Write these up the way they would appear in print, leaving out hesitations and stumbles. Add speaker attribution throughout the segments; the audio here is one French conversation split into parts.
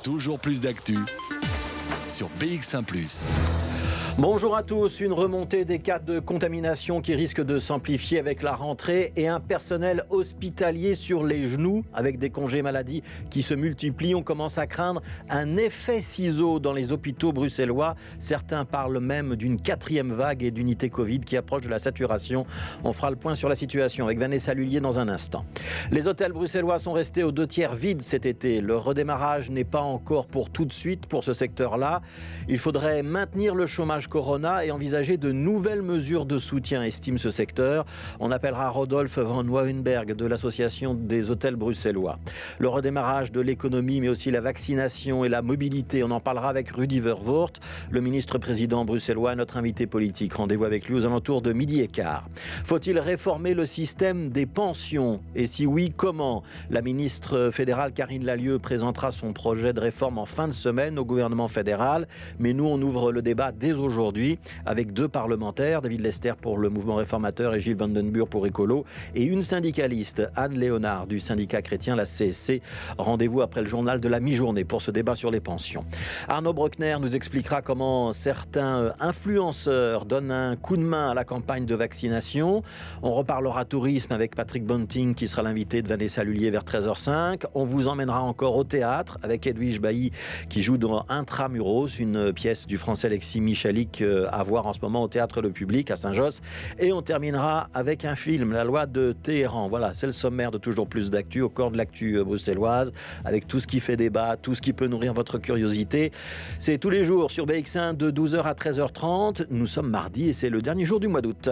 Speaker 1: Toujours plus d'actu sur BX1+.
Speaker 2: Bonjour à tous, une remontée des cas de contamination qui risque de s'amplifier avec la rentrée et un personnel hospitalier sur les genoux avec des congés maladie qui se multiplient. On commence à craindre un effet ciseau dans les hôpitaux bruxellois. Certains parlent même d'une 4e vague et d'unité Covid qui approche de la saturation. On fera le point sur la situation avec Vanessa Lullier dans un instant. Les hôtels bruxellois sont restés aux 2/3 vides cet été. Le redémarrage n'est pas encore pour tout de suite pour ce secteur-là. Il faudrait maintenir le chômage Corona et envisager de nouvelles mesures de soutien, estime ce secteur. On appellera Rodolphe van Wouwenberg de l'association des hôtels bruxellois. Le redémarrage de l'économie, mais aussi la vaccination et la mobilité. On en parlera avec Rudy Vervoort, le ministre-président bruxellois, notre invité politique. Rendez-vous avec lui aux alentours de 12h15. Faut-il réformer le système des pensions? Et si oui, comment? La ministre fédérale Karine Lallieu présentera son projet de réforme en fin de semaine au gouvernement fédéral. Mais nous, on ouvre le débat dès aujourd'hui avec 2 parlementaires, David Lester pour le mouvement réformateur et Gilles Vandenburg pour Écolo, et une syndicaliste, Anne Léonard du syndicat chrétien, la CSC. Rendez-vous après le journal de la mi-journée pour ce débat sur les pensions. Arnaud Bruckner nous expliquera comment certains influenceurs donnent un coup de main à la campagne de vaccination. On reparlera tourisme avec Patrick Bunting qui sera l'invité de Vanessa Lullier vers 13h05. On vous emmènera encore au théâtre avec Edwige Bailly qui joue dans Intramuros, une pièce du français Alexis Michalik à voir en ce moment au Théâtre Le Public à Saint-Josse. Et on terminera avec un film, La loi de Téhéran. Voilà, c'est le sommaire de Toujours plus d'actu, au cœur de l'actu bruxelloise, avec tout ce qui fait débat, tout ce qui peut nourrir votre curiosité. C'est tous les jours sur BX1 de 12h à 13h30. Nous sommes mardi et c'est le dernier jour du mois d'août.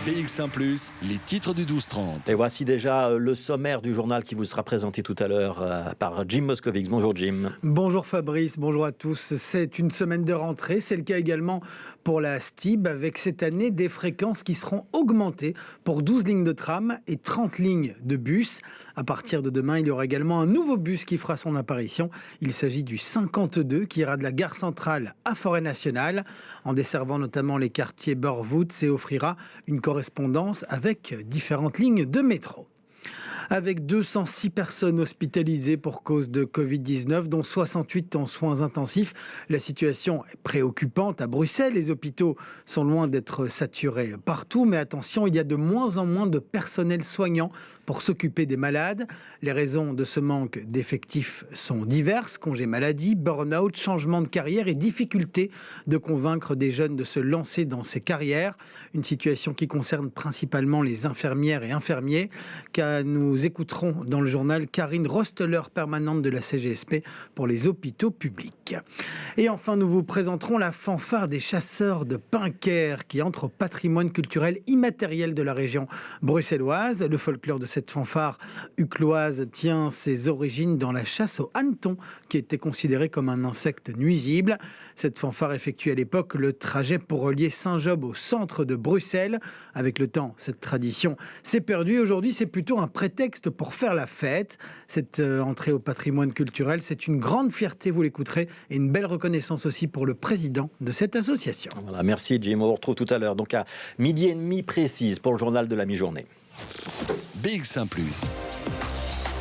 Speaker 1: BX1+, les titres du 12-30.
Speaker 2: Et voici déjà le sommaire du journal qui vous sera présenté tout à l'heure par Jim Moscovix. Bonjour Jim.
Speaker 3: Bonjour Fabrice, bonjour à tous. C'est une semaine de rentrée, c'est le cas également pour la STIB, avec cette année des fréquences qui seront augmentées pour 12 lignes de tram et 30 lignes de bus. À partir de demain, il y aura également un nouveau bus qui fera son apparition. Il s'agit du 52 qui ira de la gare centrale à Forêt Nationale, en desservant notamment les quartiers Borvoets et offrira une correspondance avec différentes lignes de métro. Avec 206 personnes hospitalisées pour cause de Covid-19, dont 68 en soins intensifs. La situation est préoccupante à Bruxelles. Les hôpitaux sont loin d'être saturés partout. Mais attention, il y a de moins en moins de personnel soignant pour s'occuper des malades. Les raisons de ce manque d'effectifs sont diverses. Congés maladie, burn-out, changement de carrière et difficulté de convaincre des jeunes de se lancer dans ces carrières. Une situation qui concerne principalement les infirmières et infirmiers, car nous écouterons dans le journal Karine Rosteler, permanente de la CGSP pour les hôpitaux publics. Et enfin, nous vous présenterons la fanfare des chasseurs de Pincaire qui entre au patrimoine culturel immatériel de la région bruxelloise. Le folklore de cette fanfare ucloise tient ses origines dans la chasse au hanneton qui était considéré comme un insecte nuisible. Cette fanfare effectuait à l'époque le trajet pour relier Saint-Job au centre de Bruxelles. Avec le temps, cette tradition s'est perdue. Aujourd'hui, c'est plutôt un prétexte pour faire la fête. Cette entrée au patrimoine culturel, c'est une grande fierté, vous l'écouterez, et une belle reconnaissance aussi pour le président de cette association.
Speaker 2: Voilà, merci Jim, on vous retrouve tout à l'heure, donc à 12h30 précise pour le journal de la mi-journée.
Speaker 1: BX1+.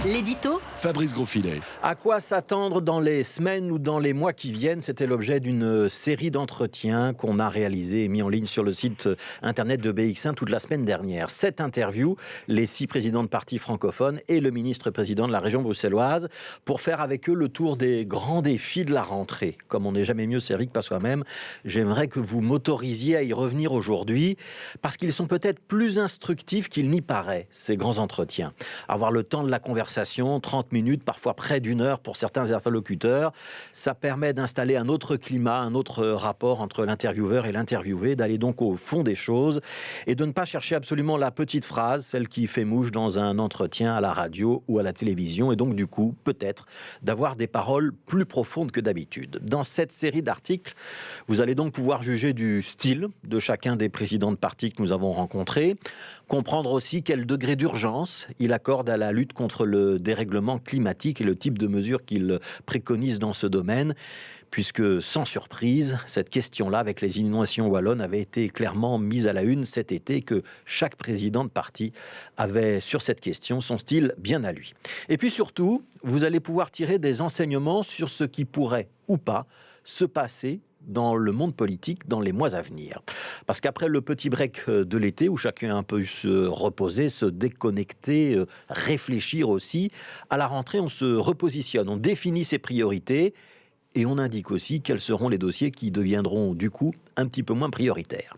Speaker 4: L'édito
Speaker 1: Fabrice Grosfilet.
Speaker 2: À quoi s'attendre dans les semaines ou dans les mois qui viennent? C'était l'objet d'une série d'entretiens qu'on a réalisés et mis en ligne sur le site internet de BX1 toute la semaine dernière. 7 interviews, les 6 présidents de partis francophones et le ministre-président de la région bruxelloise, pour faire avec eux le tour des grands défis de la rentrée. Comme on n'est jamais mieux servi que par soi-même, j'aimerais que vous m'autorisiez à y revenir aujourd'hui, parce qu'ils sont peut-être plus instructifs qu'il n'y paraît, ces grands entretiens. Avoir le temps de la conversation, 30 minutes, parfois près d'une heure pour certains interlocuteurs. Ça permet d'installer un autre climat, un autre rapport entre l'intervieweur et l'interviewé, d'aller donc au fond des choses et de ne pas chercher absolument la petite phrase, celle qui fait mouche dans un entretien à la radio ou à la télévision, et donc du coup, peut-être, d'avoir des paroles plus profondes que d'habitude. Dans cette série d'articles, vous allez donc pouvoir juger du style de chacun des présidents de partis que nous avons rencontrés, comprendre aussi quel degré d'urgence il accorde à la lutte contre le le dérèglement climatique et le type de mesures qu'il préconise dans ce domaine, puisque sans surprise, cette question-là, avec les inondations wallonnes, avait été clairement mise à la une cet été, que chaque président de parti avait sur cette question son style bien à lui. Et puis surtout, vous allez pouvoir tirer des enseignements sur ce qui pourrait ou pas se passer dans le monde politique dans les mois à venir. Parce qu'après le petit break de l'été, où chacun a un peu se reposer, se déconnecter, réfléchir aussi, à la rentrée, on se repositionne, on définit ses priorités et on indique aussi quels seront les dossiers qui deviendront du coup un petit peu moins prioritaires.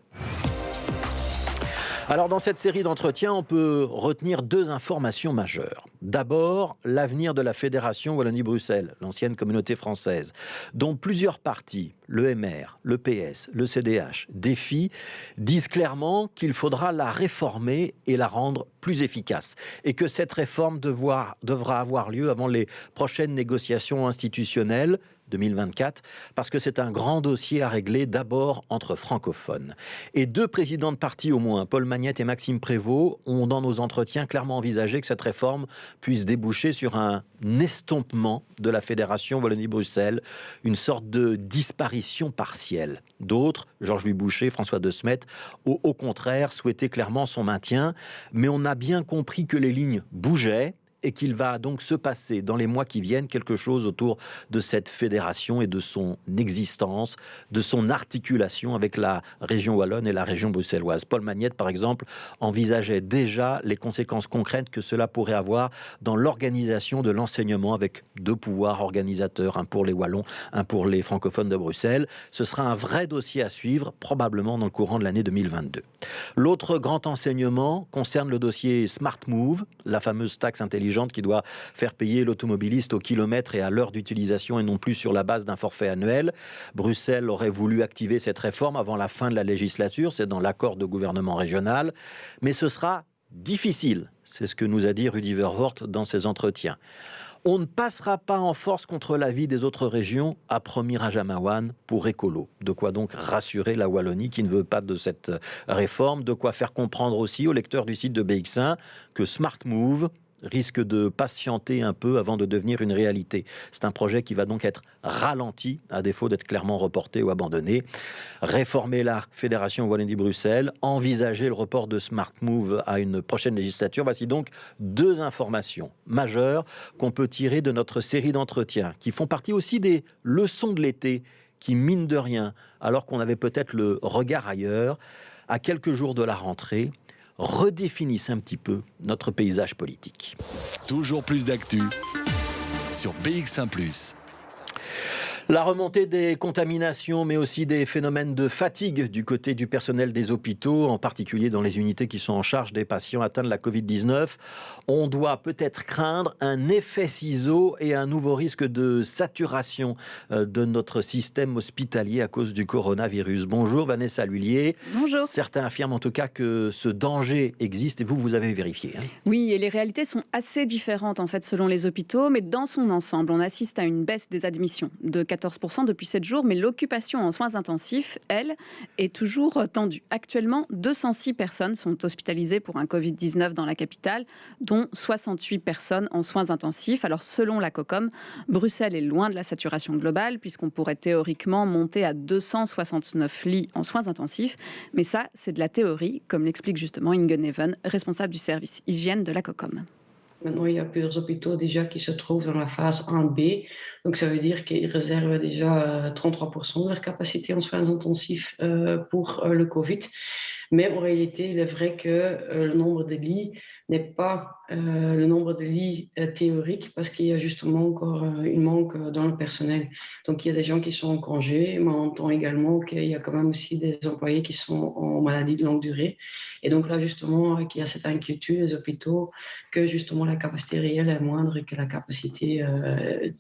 Speaker 2: Alors dans cette série d'entretiens, on peut retenir 2 informations majeures. D'abord, l'avenir de la Fédération Wallonie-Bruxelles, l'ancienne communauté française, dont plusieurs partis, le MR, le PS, le CDH, DEFI, disent clairement qu'il faudra la réformer et la rendre plus efficace. Et que cette réforme devra avoir lieu avant les prochaines négociations institutionnelles 2024, parce que c'est un grand dossier à régler d'abord entre francophones. Et 2 présidents de parti au moins, Paul Magnette et Maxime Prévost, ont dans nos entretiens clairement envisagé que cette réforme puisse déboucher sur un estompement de la Fédération Wallonie-Bruxelles, une sorte de disparition partielle. D'autres, Georges-Louis Boucher, François De Smet, ont au contraire souhaité clairement son maintien, mais on a bien compris que les lignes bougeaient, et qu'il va donc se passer dans les mois qui viennent quelque chose autour de cette fédération et de son existence, de son articulation avec la région wallonne et la région bruxelloise. Paul Magnette, par exemple, envisageait déjà les conséquences concrètes que cela pourrait avoir dans l'organisation de l'enseignement avec 2 pouvoirs organisateurs, un pour les Wallons, un pour les francophones de Bruxelles. Ce sera un vrai dossier à suivre, probablement dans le courant de l'année 2022. L'autre grand enseignement concerne le dossier Smart Move, la fameuse taxe intelligente qui doit faire payer l'automobiliste au kilomètre et à l'heure d'utilisation et non plus sur la base d'un forfait annuel. Bruxelles aurait voulu activer cette réforme avant la fin de la législature, c'est dans l'accord de gouvernement régional, mais ce sera difficile, c'est ce que nous a dit Rudy Vervoort dans ses entretiens. On ne passera pas en force contre l'avis des autres régions, a promis Rajamawan pour Écolo. De quoi donc rassurer la Wallonie qui ne veut pas de cette réforme, de quoi faire comprendre aussi aux lecteurs du site de BX1 que Smart Move risque de patienter un peu avant de devenir une réalité. C'est un projet qui va donc être ralenti, à défaut d'être clairement reporté ou abandonné. Réformer la Fédération Wallonie-Bruxelles, envisager le report de Smart Move à une prochaine législature. Voici donc 2 informations majeures qu'on peut tirer de notre série d'entretiens, qui font partie aussi des leçons de l'été, qui, mine de rien, alors qu'on avait peut-être le regard ailleurs, à quelques jours de la rentrée, redéfinissent un petit peu notre paysage politique.
Speaker 1: Toujours plus d'actu sur BX1 +.
Speaker 2: La remontée des contaminations, mais aussi des phénomènes de fatigue du côté du personnel des hôpitaux, en particulier dans les unités qui sont en charge des patients atteints de la Covid-19. On doit peut-être craindre un effet ciseau et un nouveau risque de saturation de notre système hospitalier à cause du coronavirus. Bonjour Vanessa Lhuillier.
Speaker 4: Bonjour.
Speaker 2: Certains affirment en tout cas que ce danger existe et vous avez vérifié.
Speaker 4: Oui, et les réalités sont assez différentes en fait selon les hôpitaux, mais dans son ensemble, on assiste à une baisse des admissions de 14% depuis 7 jours, mais l'occupation en soins intensifs, elle, est toujours tendue. Actuellement, 206 personnes sont hospitalisées pour un Covid-19 dans la capitale, dont 68 personnes en soins intensifs. Alors, selon la COCOM, Bruxelles est loin de la saturation globale, puisqu'on pourrait théoriquement monter à 269 lits en soins intensifs. Mais ça, c'est de la théorie, comme l'explique justement Inge Neven, responsable du service hygiène de la COCOM.
Speaker 5: Maintenant, il y a plusieurs hôpitaux déjà qui se trouvent dans la phase 1B. Donc, ça veut dire qu'ils réservent déjà 33% de leur capacité en soins intensifs pour le Covid. Mais en réalité, il est vrai que le nombre de lits n'est pas le nombre de lits théoriques parce qu'il y a justement encore une manque dans le personnel. Donc, il y a des gens qui sont en congé, mais on entend également qu'il y a quand même aussi des employés qui sont en maladie de longue durée. Et donc là, justement, il y a cette inquiétude des hôpitaux que justement la capacité réelle est moindre que la capacité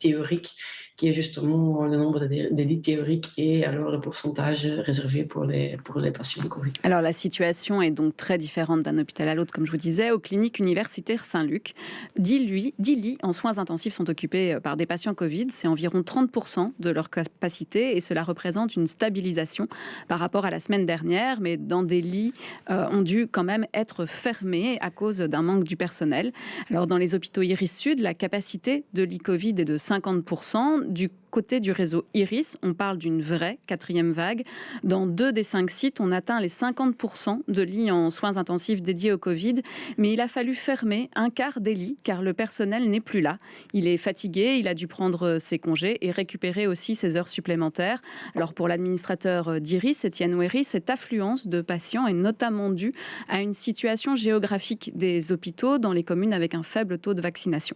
Speaker 5: théorique. qui est justement le nombre des lits théoriques et alors le pourcentage réservé pour les patients Covid.
Speaker 4: Alors la situation est donc très différente d'un hôpital à l'autre, comme je vous disais. Aux cliniques universitaires Saint-Luc, 10 lits en soins intensifs sont occupés par des patients Covid. C'est environ 30% de leur capacité et cela représente une stabilisation par rapport à la semaine dernière. Mais dans des lits ont dû quand même être fermés à cause d'un manque du personnel. Alors dans les hôpitaux Iris Sud, la capacité de lits Covid est de 50%. Du côté du réseau Iris, on parle d'une vraie 4e vague. Dans 2 des 5 sites, on atteint les 50% de lits en soins intensifs dédiés au Covid. Mais il a fallu fermer un quart des lits car le personnel n'est plus là. Il est fatigué, il a dû prendre ses congés et récupérer aussi ses heures supplémentaires. Alors pour l'administrateur d'Iris, Étienne Ouéry, cette affluence de patients est notamment due à une situation géographique des hôpitaux dans les communes avec un faible taux de vaccination.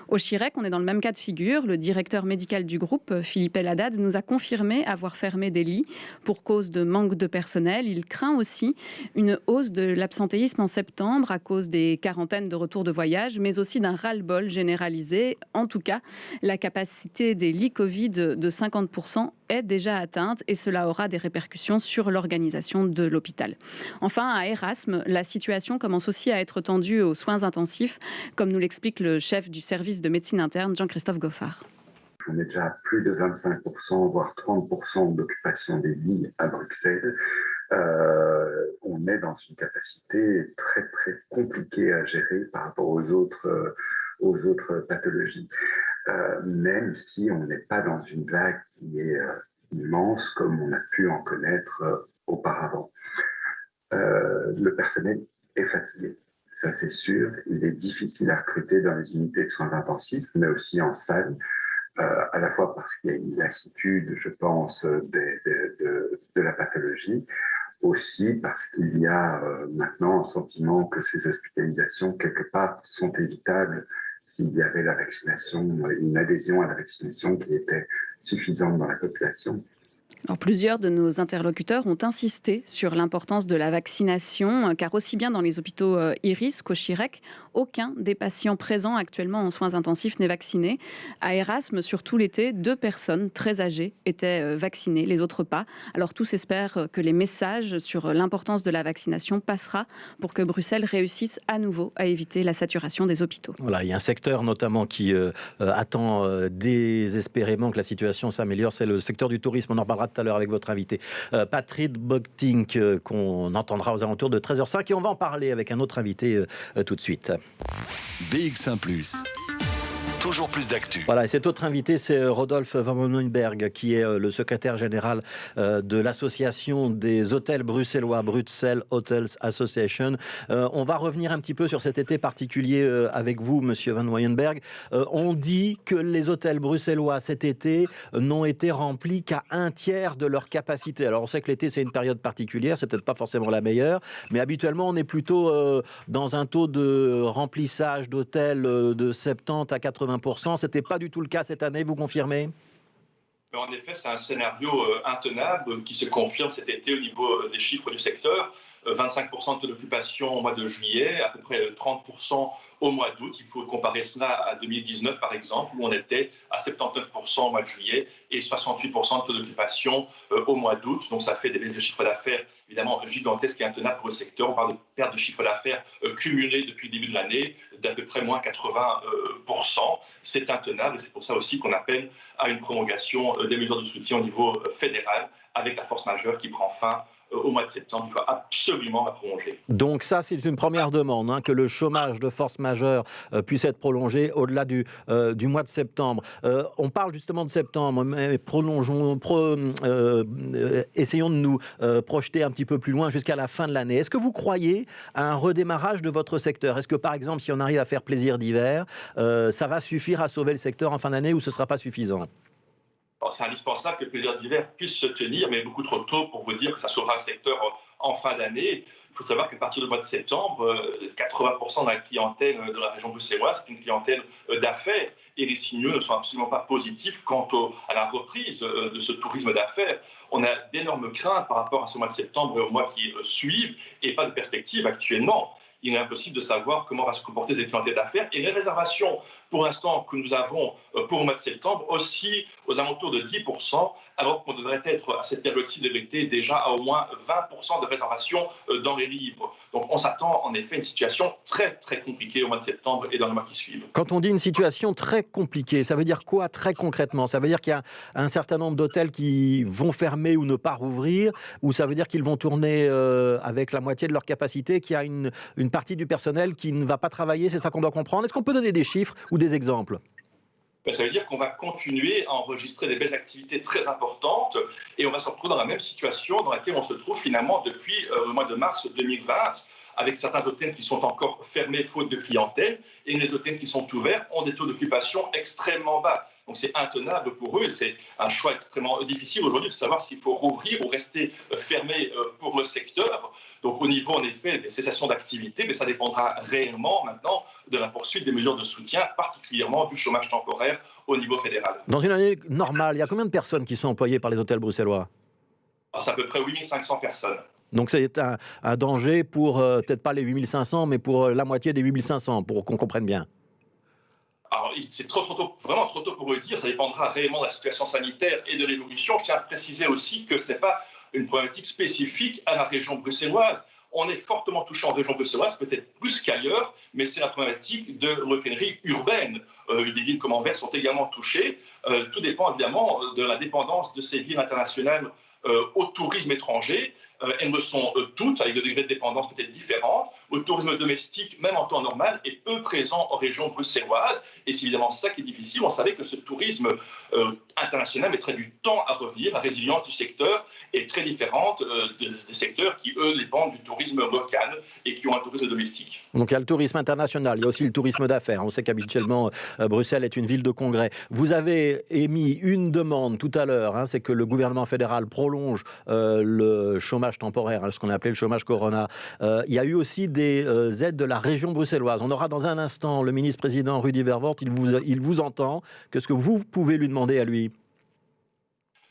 Speaker 4: Au Chirec, on est dans le même cas de figure. Le directeur médical du groupe, Philippe El-Haddad, nous a confirmé avoir fermé des lits pour cause de manque de personnel. Il craint aussi une hausse de l'absentéisme en septembre à cause des quarantaines de retour de voyage, mais aussi d'un ras-le-bol généralisé. En tout cas, la capacité des lits Covid de 50% est déjà atteinte et cela aura des répercussions sur l'organisation de l'hôpital. Enfin, à Erasme, la situation commence aussi à être tendue aux soins intensifs, comme nous l'explique le chef du service de médecine interne, Jean-Christophe Goffard.
Speaker 6: On est déjà à plus de 25%, voire 30% d'occupation des lits à Bruxelles. On est dans une capacité très, très compliquée à gérer par rapport aux autres pathologies. Même si on n'est pas dans une vague qui est immense comme on a pu en connaître auparavant. Le personnel est fatigué, ça c'est sûr. Il est difficile à recruter dans les unités de soins intensifs, mais aussi en salle. À la fois parce qu'il y a une lassitude, je pense, de la pathologie, aussi parce qu'il y a maintenant un sentiment que ces hospitalisations, quelque part, sont évitables s'il y avait la vaccination, une adhésion à la vaccination qui était suffisante dans la population.
Speaker 4: Alors, plusieurs de nos interlocuteurs ont insisté sur l'importance de la vaccination, car aussi bien dans les hôpitaux Iris qu'au Chirec, aucun des patients présents actuellement en soins intensifs n'est vacciné. À Erasme, surtout l'été, 2 personnes très âgées étaient vaccinées, les autres pas. Alors tous espèrent que les messages sur l'importance de la vaccination passera pour que Bruxelles réussisse à nouveau à éviter la saturation des hôpitaux.
Speaker 2: Voilà, il y a un secteur notamment qui attend désespérément que la situation s'améliore, c'est le secteur du tourisme. On en parlera tout à l'heure avec votre invité Patrick Bogtink, qu'on entendra aux alentours de 13h05, et on va en parler avec un autre invité tout de suite.
Speaker 1: BX1+. Toujours plus d'actu.
Speaker 2: Voilà, et cet autre invité, c'est Rodolphe Van Woudenberg, qui est le secrétaire général de l'association des hôtels bruxellois, Bruxelles Hotels Association. On va revenir un petit peu sur cet été particulier avec vous, monsieur Van Woudenberg. On dit que les hôtels bruxellois cet été n'ont été remplis qu'à 1/3 de leur capacité. Alors on sait que l'été, c'est une période particulière, c'est peut-être pas forcément la meilleure, mais habituellement, on est plutôt dans un taux de remplissage d'hôtels de 70 à 80%. C'était pas du tout le cas cette année, vous confirmez ?
Speaker 7: En effet, c'est un scénario intenable qui se confirme cet été au niveau des chiffres du secteur. 25% de l'occupation au mois de juillet, à peu près 30% au mois d'août. Il faut comparer cela à 2019, par exemple, où on était à 79% au mois de juillet et 68% de taux d'occupation au mois d'août. Donc ça fait des baisses de chiffre d'affaires évidemment gigantesques et intenables pour le secteur. On parle de perte de chiffre d'affaires cumulée depuis le début de l'année d'à peu près moins 80%. C'est intenable et c'est pour ça aussi qu'on appelle à une prolongation des mesures de soutien au niveau fédéral avec la force majeure qui prend fin au mois de septembre. Il faut absolument la prolonger.
Speaker 2: Donc ça, c'est une première demande, que le chômage de force majeure puisse être prolongé au-delà du mois de septembre. On parle justement de septembre, mais essayons de nous projeter un petit peu plus loin jusqu'à la fin de l'année. Est-ce que vous croyez à un redémarrage de votre secteur ? Est-ce que, par exemple, si on arrive à faire plaisir d'hiver, ça va suffire à sauver le secteur en fin d'année ou ce ne sera pas suffisant ?
Speaker 7: C'est indispensable que le plaisir d'hiver puisse se tenir, mais beaucoup trop tôt pour vous dire que ça sauvera le secteur en fin d'année. Il faut savoir qu'à partir du mois de septembre, 80% de la clientèle de la région bruxelloise, c'est une clientèle d'affaires. Et les signaux ne sont absolument pas positifs quant à la reprise de ce tourisme d'affaires. On a d'énormes craintes par rapport à ce mois de septembre et aux mois qui suivent, et pas de perspective actuellement. Il est impossible de savoir comment va se comporter cette clientèle d'affaires. Et les réservations pour l'instant que nous avons pour le mois de septembre aussi aux alentours de 10%, alors qu'on devrait être, à cette période-ci de l'été, déjà à au moins 20% de réservations dans les livres. Donc on s'attend en effet à une situation très très compliquée au mois de septembre et dans les mois qui suivent.
Speaker 2: Quand on dit une situation très compliquée, ça veut dire quoi très concrètement? Ça veut dire qu'il y a un certain nombre d'hôtels qui vont fermer ou ne pas rouvrir, ou ça veut dire qu'ils vont tourner avec la moitié de leur capacité, qu'il y a une partie du personnel qui ne va pas travailler, c'est ça qu'on doit comprendre? Est-ce qu'on peut donner des chiffres ou des exemples?
Speaker 7: Ça veut dire qu'on va continuer à enregistrer des belles activités très importantes et on va se retrouver dans la même situation dans laquelle on se trouve finalement depuis le mois de mars 2020, avec certains hôtels qui sont encore fermés faute de clientèle et les hôtels qui sont ouverts ont des taux d'occupation extrêmement bas. Donc c'est intenable pour eux, c'est un choix extrêmement difficile aujourd'hui de savoir s'il faut rouvrir ou rester fermé pour le secteur. Donc au niveau en effet des cessations d'activité, mais ça dépendra réellement maintenant de la poursuite des mesures de soutien, particulièrement du chômage temporaire au niveau fédéral.
Speaker 2: Dans une année normale, il y a combien de personnes qui sont employées par les hôtels bruxellois?
Speaker 7: C'est à peu près 8500 personnes.
Speaker 2: Donc c'est un danger pour, peut-être pas les 8500, mais pour la moitié des 8500, pour qu'on comprenne bien.
Speaker 7: Alors, c'est trop tôt, vraiment trop tôt pour le dire. Ça dépendra réellement de la situation sanitaire et de l'évolution. Je tiens à préciser aussi que ce n'est pas une problématique spécifique à la région bruxelloise. On est fortement touché en région bruxelloise, peut-être plus qu'ailleurs, mais c'est la problématique de l'hôtellerie urbaine. Des villes comme Anvers sont également touchées. Tout dépend évidemment de la dépendance de ces villes internationales au tourisme étranger. Elles le sont toutes, avec des degrés de dépendance peut-être différents. Le tourisme domestique, même en temps normal, est peu présent en région bruxelloise. Et c'est évidemment ça qui est difficile. On savait que ce tourisme international mettrait du temps à revenir. La résilience du secteur est très différente des secteurs qui, eux, dépendent du tourisme local et qui ont un tourisme domestique.
Speaker 2: Donc il y a le tourisme international, il y a aussi le tourisme d'affaires. On sait qu'habituellement, Bruxelles est une ville de congrès. Vous avez émis une demande tout à l'heure, c'est que le gouvernement fédéral prolonge le chômage temporaire, ce qu'on a appelé le chômage Corona. Il y a eu aussi des aides de la région bruxelloise. On aura dans un instant le ministre-président Rudy Verwoerd, il vous entend. Qu'est-ce que vous pouvez lui demander à lui?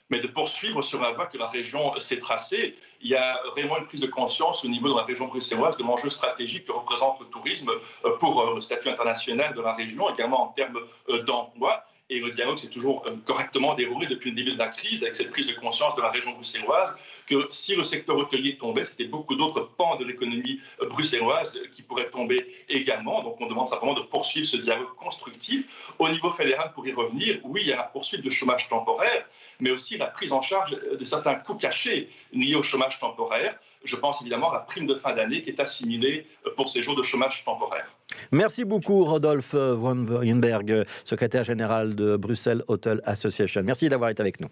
Speaker 7: Mais de poursuivre sur la voie que la région s'est tracée. Il y a vraiment une prise de conscience au niveau de la région bruxelloise de l'enjeu stratégique que représente le tourisme pour le statut international de la région, également en termes d'emploi. Et le dialogue s'est toujours correctement déroulé depuis le début de la crise, avec cette prise de conscience de la région bruxelloise, que si le secteur hôtelier tombait, c'était beaucoup d'autres pans de l'économie bruxelloise qui pourraient tomber également. Donc on demande simplement de poursuivre ce dialogue constructif. Au niveau fédéral, pour y revenir, oui, il y a la poursuite de chômage temporaire, mais aussi la prise en charge de certains coûts cachés liés au chômage temporaire. Je pense évidemment à la prime de fin d'année qui est assimilée pour ces jours de chômage temporaire.
Speaker 2: Merci beaucoup Rodolphe van Wouwenberg, secrétaire général de Bruxelles Hotel Association. Merci d'avoir été avec nous.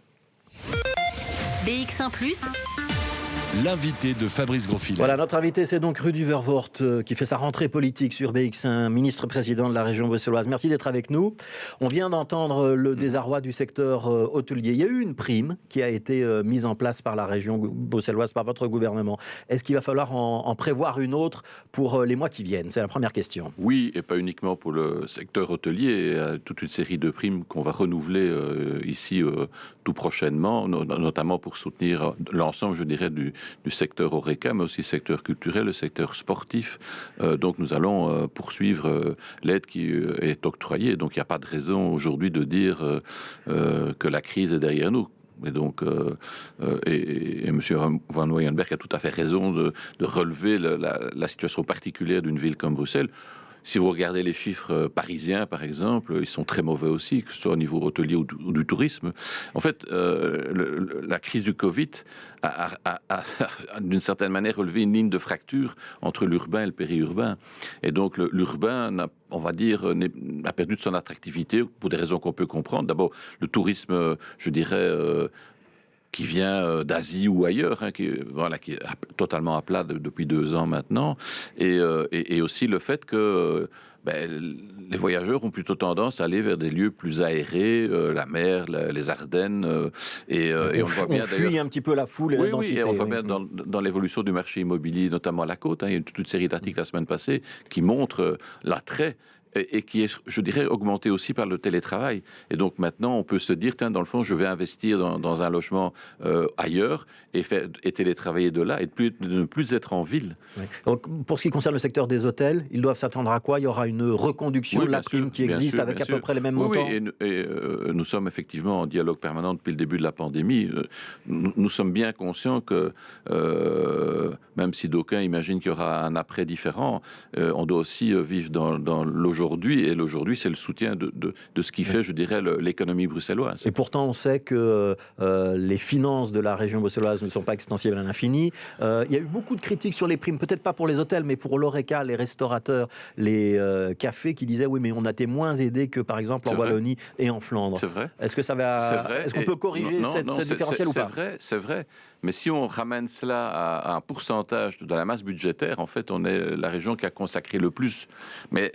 Speaker 8: BX1+.
Speaker 1: L'invité de Fabrice Grosfilet.
Speaker 2: Voilà, notre invité, c'est donc Rudy Verwoerd qui fait sa rentrée politique sur BX1, ministre-président de la région bruxelloise. Merci d'être avec nous. On vient d'entendre le désarroi du secteur hôtelier. Il y a eu une prime qui a été mise en place par la région bruxelloise, par votre gouvernement. Est-ce qu'il va falloir en prévoir une autre pour les mois qui viennent? C'est la première question.
Speaker 9: Oui, et pas uniquement pour le secteur hôtelier. Il y a toute une série de primes qu'on va renouveler ici tout prochainement, notamment pour soutenir l'ensemble, je dirais, du secteur Horeca, mais aussi le secteur culturel, le secteur sportif. Donc nous allons poursuivre l'aide qui est octroyée. Donc il n'y a pas de raison aujourd'hui de dire que la crise est derrière nous. Et donc, et M. Van Wouwenberg a tout à fait raison de relever la situation particulière d'une ville comme Bruxelles. Si vous regardez les chiffres parisiens, par exemple, ils sont très mauvais aussi, que ce soit au niveau hôtelier ou du tourisme. En fait, la crise du Covid a d'une certaine manière relevé une ligne de fracture entre l'urbain et le périurbain. Et donc, l'urbain, on va dire, a perdu de son attractivité pour des raisons qu'on peut comprendre. D'abord, le tourisme, je dirais... qui vient d'Asie ou ailleurs, qui est totalement à plat depuis 2 ans maintenant, et aussi le fait que les voyageurs ont plutôt tendance à aller vers des lieux plus aérés, la mer, les Ardennes, et on le voit bien d'ailleurs.
Speaker 2: On fuit un petit peu la foule et la densité.
Speaker 9: Oui, et on voit bien dans l'évolution du marché immobilier, notamment à la côte. Il y a toute une série d'articles la semaine passée qui montrent l'attrait et qui est, je dirais, augmenté aussi par le télétravail. Et donc maintenant, on peut se dire, tiens, dans le fond, je vais investir dans un logement ailleurs et télétravailler de là et de ne plus être en ville.
Speaker 2: Oui. Donc, pour ce qui concerne le secteur des hôtels, ils doivent s'attendre à quoi? Il y aura une reconduction de la prime qui existe avec à peu près les mêmes montants?
Speaker 9: Oui, et nous sommes effectivement en dialogue permanent depuis le début de la pandémie. Nous sommes bien conscients que, même si d'aucuns imaginent qu'il y aura un après différent, on doit aussi vivre dans l'aujourd'hui. Et l'aujourd'hui, c'est le soutien de ce qui fait, je dirais, l'économie bruxelloise.
Speaker 2: Et pourtant, on sait que les finances de la région bruxelloise ne sont pas extensibles à l'infini. Il y a eu beaucoup de critiques sur les primes, peut-être pas pour les hôtels, mais pour l'Horeca, les restaurateurs, les cafés qui disaient oui, mais on a été moins aidés que par exemple en Wallonie et en Flandre.
Speaker 9: C'est vrai.
Speaker 2: Est-ce que ça va? Est-ce qu'on peut corriger cette différentiel ou pas?
Speaker 9: C'est vrai. Mais si on ramène cela à un pourcentage de la masse budgétaire, en fait, on est la région qui a consacré le plus. Mais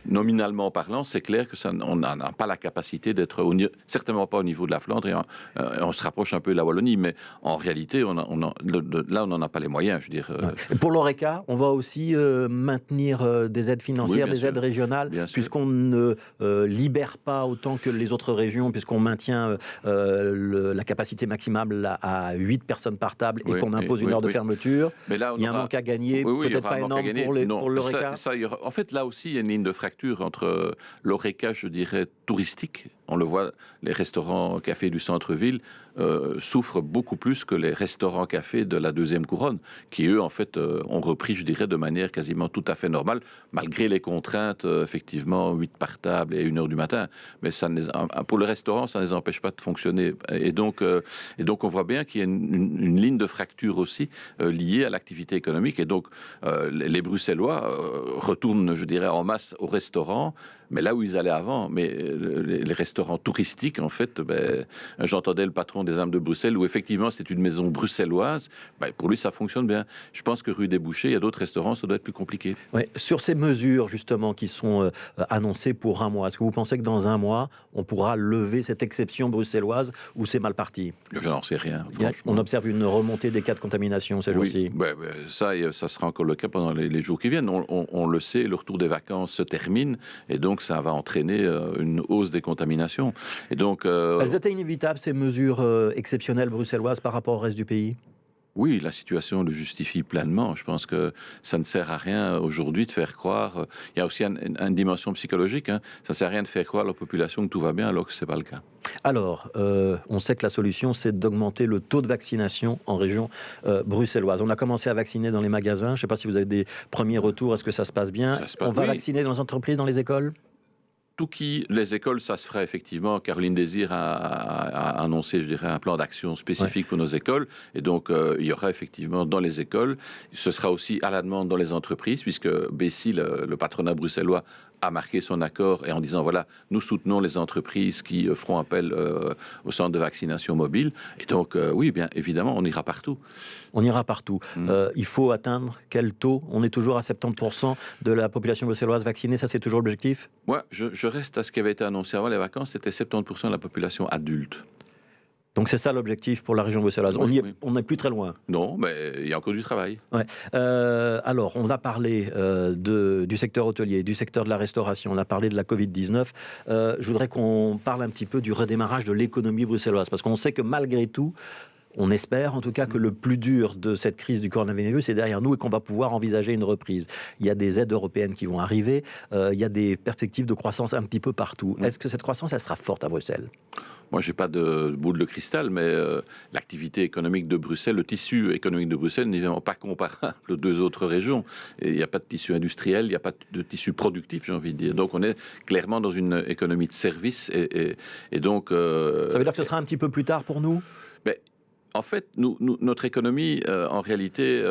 Speaker 9: nominalement parlant, c'est clair que on n'a pas la capacité d'être, certainement pas au niveau de la Flandre, et on se rapproche un peu de la Wallonie, mais en réalité, là, on n'en a pas les moyens, je veux dire.
Speaker 2: Et pour l'Horeca, on va aussi maintenir des aides financières, des aides régionales, puisqu'on ne libère pas autant que les autres régions, puisqu'on maintient la capacité maximale à 8 personnes par table et qu'on impose une heure de fermeture. Mais là, il y a un manque à gagner, peut-être pas énorme pour l'Horeca.
Speaker 9: En fait, là aussi, il y a une ligne de fracture entre l'Horeca, je dirais, touristique. On le voit, les restaurants, cafés du centre-ville souffrent beaucoup plus que les restaurants, cafés de la deuxième couronne, qui eux, en fait, ont repris, je dirais, de manière quasiment tout à fait normale, malgré les contraintes, effectivement, 8 par table et 1h du matin. Mais pour le restaurant, ça ne les empêche pas de fonctionner. Et donc on voit bien qu'il y a une ligne de fracture aussi liée à l'activité économique. Et donc, les Bruxellois retournent, je dirais, en masse au restaurant, mais là où ils allaient avant. Mais les restaurants touristiques, en fait, j'entendais le patron des Armes de Bruxelles, où effectivement c'est une maison bruxelloise, pour lui ça fonctionne bien. Je pense que rue des Bouchers, il y a d'autres restaurants, ça doit être plus compliqué.
Speaker 2: Ouais, sur ces mesures justement qui sont annoncées pour un mois, est-ce que vous pensez que dans un mois, on pourra lever cette exception bruxelloise ou c'est mal parti?
Speaker 9: Je n'en sais rien.
Speaker 2: On observe une remontée des cas de contamination ces jours-ci.
Speaker 9: Ça sera encore le cas pendant les jours qui viennent. On le sait, le retour des vacances se termine et donc ça va entraîner une hausse des contaminations. Et donc,
Speaker 2: elles étaient inévitables, ces mesures exceptionnelles bruxelloises par rapport au reste du pays?
Speaker 9: Oui, la situation le justifie pleinement. Je pense que ça ne sert à rien aujourd'hui de faire croire... Il y a aussi une dimension psychologique. Ça ne sert à rien de faire croire à la population que tout va bien alors que ce n'est pas le cas.
Speaker 2: Alors, on sait que la solution, c'est d'augmenter le taux de vaccination en région bruxelloise. On a commencé à vacciner dans les magasins. Je ne sais pas si vous avez des premiers retours. Est-ce que ça se passe bien? On va vacciner dans les entreprises, dans les écoles?
Speaker 9: Les écoles, ça se fera effectivement. Caroline Désir a annoncé, je dirais, un plan d'action spécifique pour nos écoles. Et donc, il y aura effectivement dans les écoles. Ce sera aussi à la demande dans les entreprises, puisque Bessie, le patronat bruxellois, a marqué son accord et en disant, voilà, nous soutenons les entreprises qui feront appel au centre de vaccination mobile. Et donc, oui, bien évidemment, on ira partout.
Speaker 2: On ira partout. Il faut atteindre quel taux? On est toujours à 70% de la population bruxelloise vaccinée, ça c'est toujours l'objectif?
Speaker 9: Moi, je reste à ce qui avait été annoncé avant les vacances, c'était 70% de la population adulte.
Speaker 2: Donc c'est ça l'objectif pour la région bruxelloise. On n'est plus très loin.
Speaker 9: Non, mais il y a encore du travail.
Speaker 2: Ouais. Alors, on a parlé du secteur hôtelier, du secteur de la restauration, on a parlé de la Covid-19. Je voudrais qu'on parle un petit peu du redémarrage de l'économie bruxelloise, parce qu'on sait que malgré tout, on espère en tout cas que le plus dur de cette crise du coronavirus est derrière nous et qu'on va pouvoir envisager une reprise. Il y a des aides européennes qui vont arriver, il y a des perspectives de croissance un petit peu partout. Est-ce que cette croissance, elle sera forte à Bruxelles?
Speaker 9: Moi, je n'ai pas de boule de cristal, mais l'activité économique de Bruxelles, le tissu économique de Bruxelles n'est vraiment pas comparable aux deux autres régions. Et il n'y a pas de tissu industriel, il n'y a pas de tissu productif, j'ai envie de dire. Donc, on est clairement dans une économie de services. Et donc...
Speaker 2: Ça veut dire que ce sera un petit peu plus tard pour nous?
Speaker 9: En fait, notre économie, en réalité,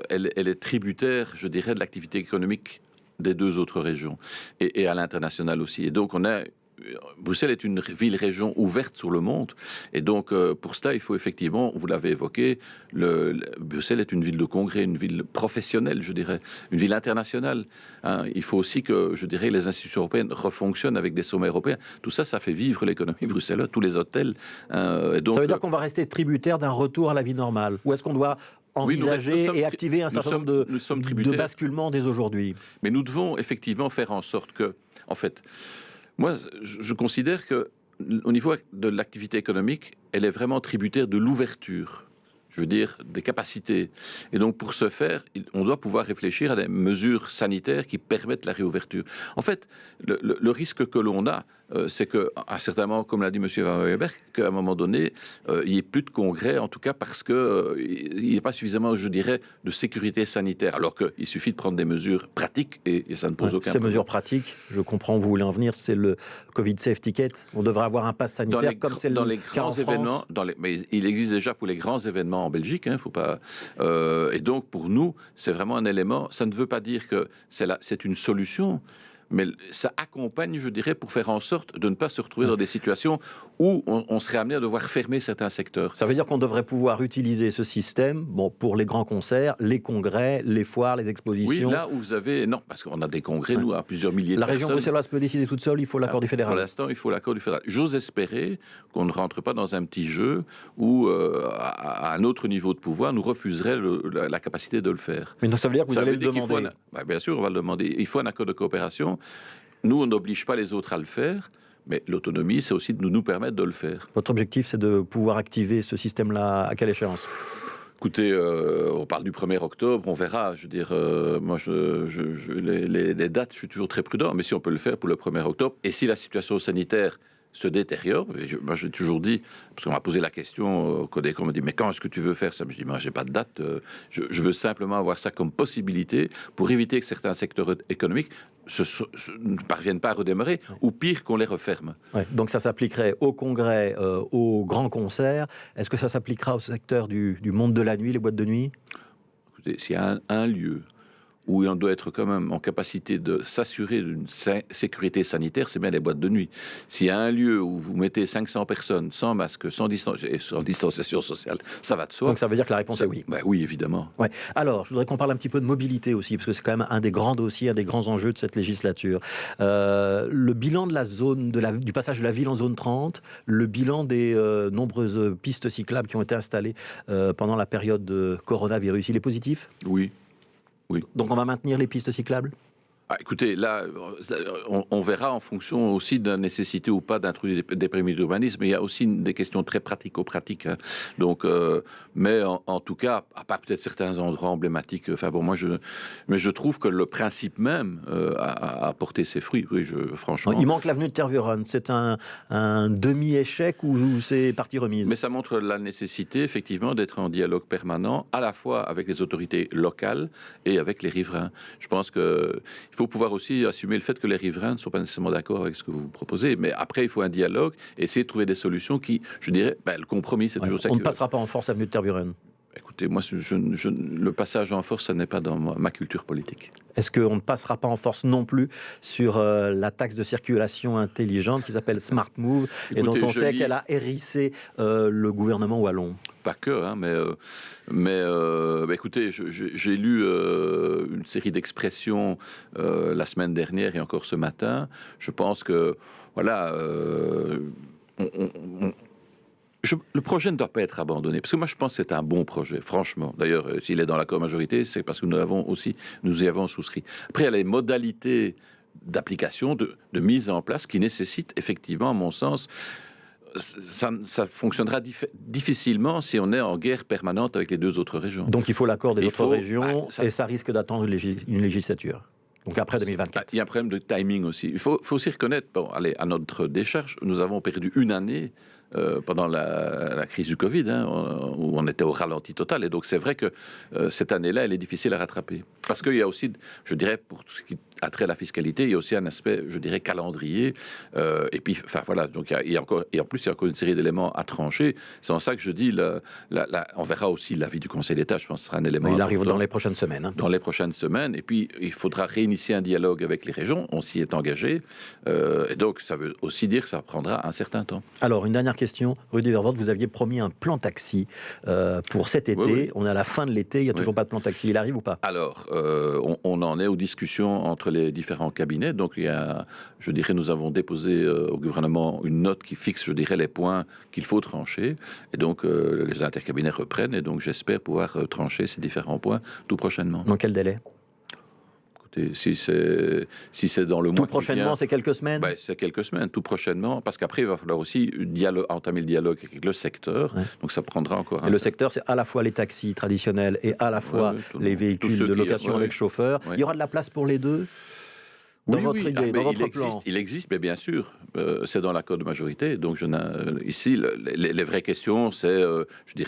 Speaker 9: elle est tributaire, je dirais, de l'activité économique des deux autres régions et à l'international aussi. Et donc, Bruxelles est une ville-région ouverte sur le monde. Et donc, pour cela, il faut effectivement, vous l'avez évoqué, Bruxelles est une ville de congrès, une ville professionnelle, je dirais, une ville internationale. Il faut aussi que, je dirais, les institutions européennes refonctionnent avec des sommets européens. Tout ça, ça fait vivre l'économie bruxelloise, tous les hôtels.
Speaker 2: Et donc, ça veut dire qu'on va rester tributaire d'un retour à la vie normale? Ou est-ce qu'on doit envisager et activer un certain nombre de basculements dès aujourd'hui.
Speaker 9: Mais nous devons effectivement faire en sorte que, en fait, moi, je considère que au niveau de l'activité économique, elle est vraiment tributaire de l'ouverture. Je veux dire, des capacités. Et donc, pour ce faire, on doit pouvoir réfléchir à des mesures sanitaires qui permettent la réouverture. En fait, le risque que l'on a, c'est qu'à certains moments, comme l'a dit M. Van Weber, qu'à un moment donné, il n'y ait plus de congrès, en tout cas parce qu'il n'y a pas suffisamment, je dirais, de sécurité sanitaire. Alors qu'il suffit de prendre des mesures pratiques et ça ne pose aucun problème.
Speaker 2: Ces mesures pratiques, je comprends où vous voulez en venir, c'est le Covid Safe Ticket. On devrait avoir un pass sanitaire comme c'est le cas en France.
Speaker 9: Mais il existe déjà pour les grands événements en Belgique, faut pas. Et donc pour nous, c'est vraiment un élément. Ça ne veut pas dire que c'est une solution, mais ça accompagne, je dirais, pour faire en sorte de ne pas se retrouver dans des situations où on serait amené à devoir fermer certains secteurs.
Speaker 2: Ça veut dire qu'on devrait pouvoir utiliser ce système pour les grands concerts, les congrès, les foires, les expositions.
Speaker 9: Oui, là où vous avez... Non, parce qu'on a des congrès, nous, à plusieurs milliers de personnes.
Speaker 2: La région bruxelloise peut décider toute seule, il faut l'accord du fédéral.
Speaker 9: Pour l'instant, il faut l'accord du fédéral. J'ose espérer qu'on ne rentre pas dans un petit jeu où, à un autre niveau de pouvoir, nous refuserait la capacité de le faire.
Speaker 2: Mais donc, ça veut dire que vous allez le demander.
Speaker 9: Bien sûr, on va le demander. Il faut un accord de coopération. Nous, on n'oblige pas les autres à le faire. Mais l'autonomie, c'est aussi de nous permettre de le faire.
Speaker 2: Votre objectif, c'est de pouvoir activer ce système-là à quelle échéance ?
Speaker 9: Écoutez, on parle du 1er octobre, on verra. Je veux dire, moi, les dates, je suis toujours très prudent, mais si on peut le faire pour le 1er octobre, et si la situation sanitaire se détériore, moi j'ai toujours dit, parce qu'on m'a posé la question au Codeco, on m'a dit, mais quand est-ce que tu veux faire ça ? Je dis, moi j'ai pas de date, je veux simplement avoir ça comme possibilité pour éviter que certains secteurs économiques ne parviennent pas à redémarrer, ou pire, qu'on les referme.
Speaker 2: Ouais, donc ça s'appliquerait au congrès, aux grands concerts. Est-ce que ça s'appliquera au secteur du monde de la nuit, les boîtes de nuit ?
Speaker 9: Écoutez, s'il y a un lieu où on doit être quand même en capacité de s'assurer d'une sécurité sanitaire, c'est bien les boîtes de nuit. S'il y a un lieu où vous mettez 500 personnes sans masque, sans distanciation sociale, ça va de soi.
Speaker 2: Donc ça veut dire que la réponse est oui.
Speaker 9: Oui, évidemment.
Speaker 2: Ouais. Alors, je voudrais qu'on parle un petit peu de mobilité aussi, parce que c'est quand même un des grands dossiers, un des grands enjeux de cette législature. Le bilan de la zone, du passage de la ville en zone 30, le bilan des nombreuses pistes cyclables qui ont été installées pendant la période de coronavirus, il est positif ?
Speaker 9: Oui. Oui.
Speaker 2: Donc on va maintenir les pistes cyclables ?
Speaker 9: Écoutez, là, on verra en fonction aussi de la nécessité ou pas d'introduire des permis d'urbanisme. Il y a aussi des questions très pratico-pratiques. Donc, mais en tout cas, à part peut-être certains endroits emblématiques. Enfin bon, mais je trouve que le principe même a porté ses fruits. Oui, franchement.
Speaker 2: Il manque l'avenue de Tervuren. C'est un demi-échec ou c'est partie remise ?
Speaker 9: Mais ça montre la nécessité, effectivement, d'être en dialogue permanent, à la fois avec les autorités locales et avec les riverains. Je pense que il faut pouvoir aussi assumer le fait que les riverains ne sont pas nécessairement d'accord avec ce que vous proposez. Mais après, il faut un dialogue, essayer de trouver des solutions qui, je dirais, le compromis, c'est toujours ça.
Speaker 2: On ne passera pas en force avenue de Tervuren.
Speaker 9: Écoutez, moi, le passage en force, ça n'est pas dans ma culture politique.
Speaker 2: Est-ce qu'on ne passera pas en force non plus sur la taxe de circulation intelligente qui s'appelle Smart Move, et dont on sait qu'elle a hérissé le gouvernement wallon ?
Speaker 9: Pas que, mais écoutez, j'ai lu une série d'expressions la semaine dernière et encore ce matin. Je pense que, voilà, le projet ne doit pas être abandonné, parce que moi je pense que c'est un bon projet, franchement. D'ailleurs, s'il est dans l'accord majorité, c'est parce que nous y avons souscrit. Après, il y a les modalités d'application, de mise en place, qui nécessitent effectivement, à mon sens, ça fonctionnera difficilement si on est en guerre permanente avec les deux autres régions.
Speaker 2: Donc il faut l'accord des autres régions, et ça risque d'attendre une législature. Donc après 2024.
Speaker 9: Il y a un problème de timing aussi. Il faut aussi reconnaître, allez, à notre décharge, nous avons perdu une année pendant la crise du Covid, où on était au ralenti total. Et donc c'est vrai que cette année-là, elle est difficile à rattraper. Parce qu'il y a aussi, je dirais, pour tout ce qui a trait à la fiscalité, il y a aussi un aspect, je dirais, calendrier. Et puis, enfin voilà, donc il y a encore, et en plus, il y a encore une série d'éléments à trancher. C'est en ça que je dis, on verra aussi l'avis du Conseil d'État. Je pense que ce sera un élément important.
Speaker 2: Il arrive dans les prochaines semaines.
Speaker 9: Dans les prochaines semaines. Et puis, il faudra réinitier un dialogue avec les régions. On s'y est engagé. Et donc, ça veut aussi dire que ça prendra un certain temps.
Speaker 2: Alors, une dernière question question. Rudy Vervoort, vous aviez promis un plan taxi pour cet été.
Speaker 9: Oui.
Speaker 2: On est à la fin de l'été, il n'y a toujours pas de plan taxi. Il arrive ou pas?
Speaker 9: Alors, on en est aux discussions entre les différents cabinets. Donc, nous avons déposé au gouvernement une note qui fixe, les points qu'il faut trancher. Et donc, les intercabinets reprennent. Et donc, j'espère pouvoir trancher ces différents points tout prochainement.
Speaker 2: Dans quel délai?
Speaker 9: Écoutez, si c'est dans le mois
Speaker 2: Tout prochainement, c'est quelques semaines?
Speaker 9: C'est quelques semaines, tout prochainement. Parce qu'après, il va falloir aussi entamer le dialogue avec le secteur. Ouais. Donc, ça prendra encore un...
Speaker 2: Et le secteur, c'est à la fois les taxis traditionnels et à la fois les véhicules de location avec chauffeur. Il y aura de la place pour les deux? Dans votre idée, dans votre plan.
Speaker 9: Il existe, mais bien sûr, c'est dans l'accord de majorité. Donc, ici, les vraies questions, c'est,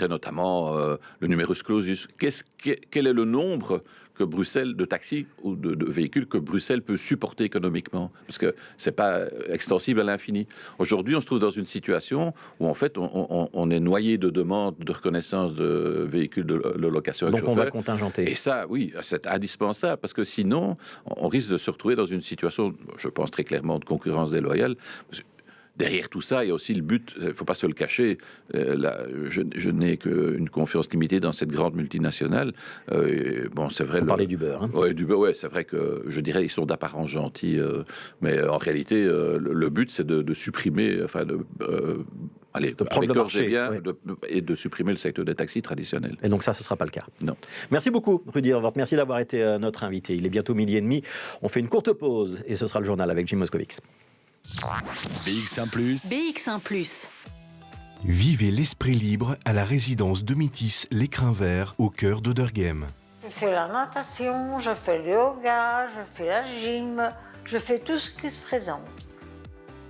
Speaker 9: notamment le numerus clausus. Quel est le nombre que Bruxelles, de taxis ou de véhicules que Bruxelles peut supporter économiquement? Parce que c'est pas extensible à l'infini. Aujourd'hui, on se trouve dans une situation où, en fait, on est noyé de demandes de reconnaissance de véhicules de location avec
Speaker 2: chauffeur. Donc, on va contingenter.
Speaker 9: Et ça, oui, c'est indispensable, parce que sinon, on risque de se retrouver dans une situation, je pense très clairement, de concurrence déloyale. Derrière tout ça, il y a aussi le but, il ne faut pas se le cacher, je n'ai qu'une confiance limitée dans cette grande multinationale. C'est vrai...
Speaker 2: On parlait du beurre. Hein.
Speaker 9: Oui, du beurre, ouais, c'est vrai que, ils sont d'apparence gentils, mais en réalité, le but, c'est de supprimer, de
Speaker 2: prendre le marché,
Speaker 9: bien, et de supprimer le secteur des taxis traditionnels.
Speaker 2: Et donc ça, ce ne sera pas le cas.
Speaker 9: Non.
Speaker 2: Merci beaucoup, Rudy Vervoort. Merci d'avoir été notre invité. Il est bientôt 12:30. On fait une courte pause et ce sera le journal avec Jim Moscovix.
Speaker 1: BX1+.
Speaker 8: Vivez l'esprit libre à la résidence Domitis l'Écrin Vert au cœur d'Oderghem.
Speaker 10: Je fais la natation, je fais le yoga, je fais la gym, je fais tout ce qui se présente.